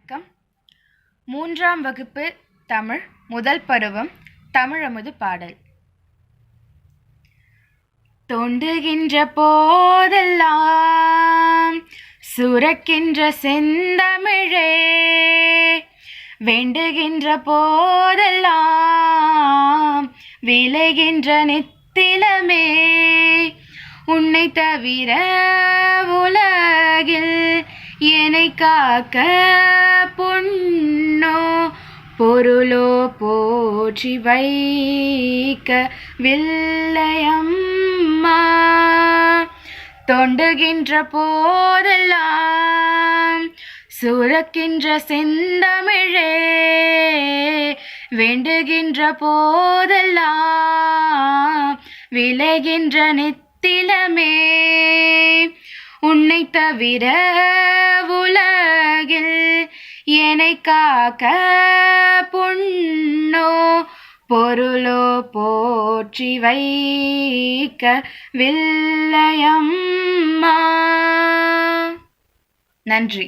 வணக்கம். 3ஆம் வகுப்பு தமிழ் முதல் பருவம் தமிழமுது பாடல். தோண்டுகின்ற போதெல்லாம் சுரக்கின்ற செந்தமிழே, வேண்டுகின்ற போதெல்லாம் விளைகின்ற நித்திலமே, உன்னை தவிர உலகில் என்னை காக்க பொன்னோ பொருளோ போற்றி வைக்க வில்லையம்மா. தோண்டுகின்ற போதெல்லாம் சுரக்கின்ற செந்தமிழே, வேண்டுகின்ற போதெல்லாம் விளைகின்ற நித்திலமே, உன்னை தவிர உலகில் என்னை காக்க பொன்னோ பொருளோ போற்றி வைக்க வில்லையம்மா. நன்றி.